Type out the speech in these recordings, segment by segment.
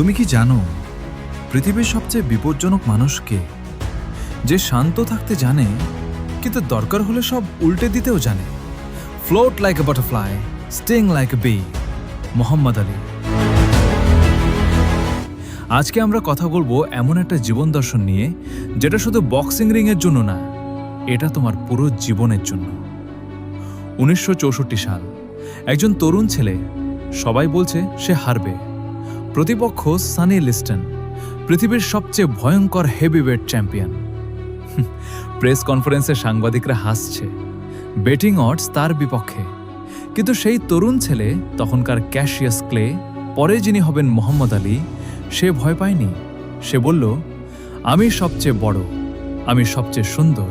তুমি কি জানো পৃথিবীর সবচেয়ে বিপজ্জনক মানুষ কে? যে শান্ত থাকতে জানে কিন্তু দরকার হলে সব উল্টে দিতেও জানে। Float like a butterfly, sting like a bee. Muhammad Ali. আজকে আমরা কথা বলবো এমন একটা জীবন দর্শন নিয়ে যেটা শুধু বক্সিং রিং এর জন্য না, এটা তোমার পুরো জীবনের জন্য। 1964 সাল, একজন তরুণ ছেলে, সবাই বলছে সে হারবে। প্রতিপক্ষ সানি লিস্টন, পৃথিবীর সবচেয়ে ভয়ঙ্কর হেভিওয়েট চ্যাম্পিয়ন। প্রেস কনফারেন্সে সাংবাদিকরা হাসছে, বেটিং অডস তার বিপক্ষে। কিন্তু সেই তরুণ ছেলে, তখনকার ক্যাশিয়াস ক্লে, পরে যিনি হবেন মোহাম্মদ আলী, সে ভয় পায়নি। সে বলল, আমি সবচেয়ে বড়, আমি সবচেয়ে সুন্দর,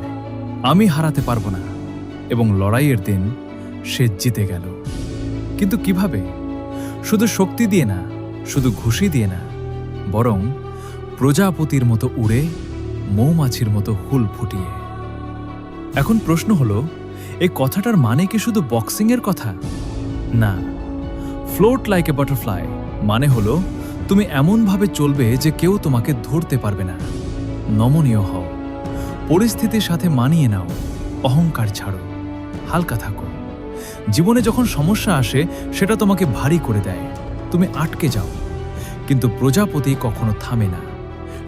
আমি হারাতে পারবো না। এবং লড়াইয়ের দিন সে জিতে গেল। কিন্তু কিভাবে? শুধু শক্তি দিয়ে না, শুধু ঘুষি দিয়ে না, বরং প্রজাপতির মতো উড়ে, মৌমাছির মতো হুল ফুটিয়ে। এখন প্রশ্ন হলো, এই কথাটার মানে কি শুধু বক্সিংয়ের কথা? না। ফ্লোট লাইক এ বাটারফ্লাই মানে হলো তুমি এমনভাবে চলবে যে কেউ তোমাকে ধরতে পারবে না। নমনীয় হও, পরিস্থিতির সাথে মানিয়ে নাও, অহংকার ছাড়ো, হালকা থাকো। জীবনে যখন সমস্যা আসে সেটা তোমাকে ভারী করে দেয়, তুমি আটকে যাও। কিন্তু প্রজাপতি কখনো থামে না,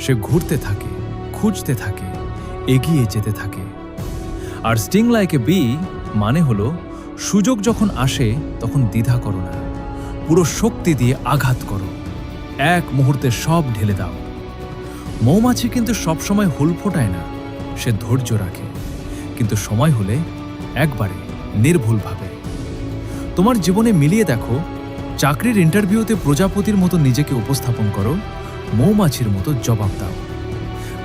সে ঘুরতে থাকে, খুঁজতে থাকে, এগিয়ে যেতে থাকে। আর স্টিং লাইক এ বি মানে হলো সুযোগ যখন আসে তখন দ্বিধা করো না, পুরো শক্তি দিয়ে আঘাত করো, এক মুহূর্তে সব ঢেলে দাও। মৌমাছি কিন্তু সবসময় হুল ফোটায় না, সে ধৈর্য রাখে, কিন্তু সময় হলে একবারে নির্ভুলভাবে। তোমার জীবনে মিলিয়ে দেখো, চাকরির ইন্টারভিউতে প্রজাপতির মতো নিজেকে উপস্থাপন করো, মৌমাছির মতো জবাব দাও।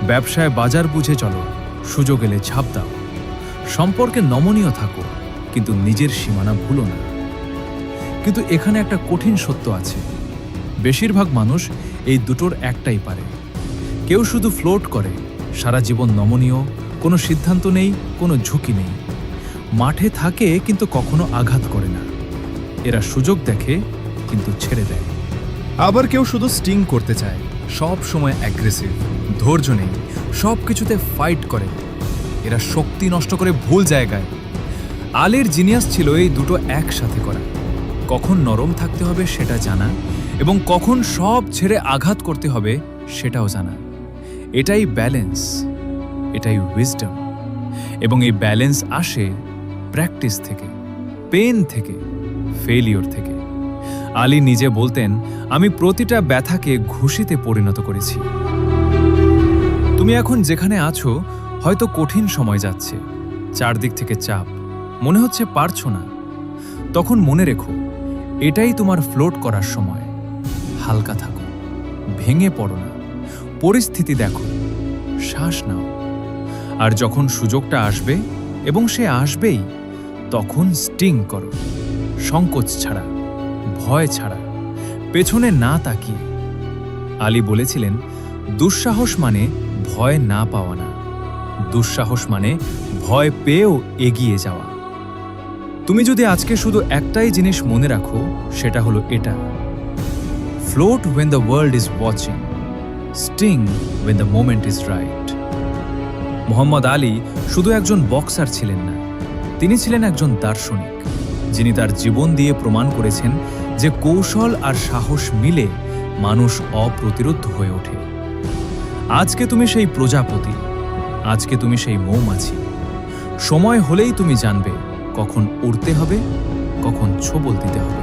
ব্যবসায় বাজার বুঝে চলো, সুযোগ এলে ঝাঁপ দাও। সম্পর্কে নমনীয় থাকো, কিন্তু নিজের সীমানা ভুলো না। কিন্তু এখানে একটা কঠিন সত্য আছে, বেশিরভাগ মানুষ এই দুটোর একটাই পারে। কেউ শুধু ফ্লোট করে, সারা জীবন নমনীয়, কোনো সিদ্ধান্ত নেই, কোনো ঝুঁকি নেই। মাঠে থাকে কিন্তু কখনো আঘাত করে না। এরা সুযোগ দেখে কিন্তু ছেড়ে দেয়। আবার কেউ শুধু স্টিং করতে চায়, সব সময় অ্যাগ্রেসিভ, ধৈর্য নেই, সব কিছুতে ফাইট করে। এরা শক্তি নষ্ট করে ভুল জায়গায়। আলীর জিনিয়াস ছিল এই দুটো একসাথে করা। কখন নরম থাকতে হবে সেটা জানা, এবং কখন সব ছেড়ে আঘাত করতে হবে সেটাও জানা। এটাই ব্যালেন্স, এটাই উইজডম। এবং এই ব্যালেন্স আসে প্র্যাকটিস থেকে, পেন থেকে, ফেলিওর থেকে। আলী নিজে বলতেন, আমি প্রতিটা ব্যথাকে ঘুষিতে পরিণত করেছি। তুমি এখন যেখানে আছো হয়তো কঠিন সময় যাচ্ছে, চারদিক থেকে চাপ, মনে হচ্ছে পারছো না। তখন মনে রেখো, এটাই তোমার ফ্লোট করার সময়। হালকা থাকো, ভেঙে পড়ো না, পরিস্থিতি দেখো, শ্বাস নাও। আর যখন সুযোগটা আসবে, এবং সে আসবেই, তখন স্টিং করো, সংকোচ ছাড়া, ভয় ছাড়া, পেছনে না তাকিয়ে। আলী বলেছিলেন, দুঃসাহস মানে ভয় না পাওয়া না, দুঃসাহস মানে ভয় পেয়েও এগিয়ে যাওয়া। তুমি যদি আজকে শুধু একটাই জিনিস মনে রাখো, সেটা হলো এটা: float when the world is watching, sting when the moment is right. Mohammad Ali শুধু একজন বক্সার ছিলেন না, তিনি ছিলেন একজন দার্শনিক, যিনি তার জীবন দিয়ে প্রমাণ করেছেন যে কৌশল আর সাহস মিলে মানুষ অপ্রতিরোধ্য হয়ে ওঠে। আজকে তুমি সেই প্রজাপতি, আজকে তুমি সেই মৌমাছি। সময় হলেই তুমি জানবে কখন উড়তে হবে, কখন ছোবল দিতে হবে।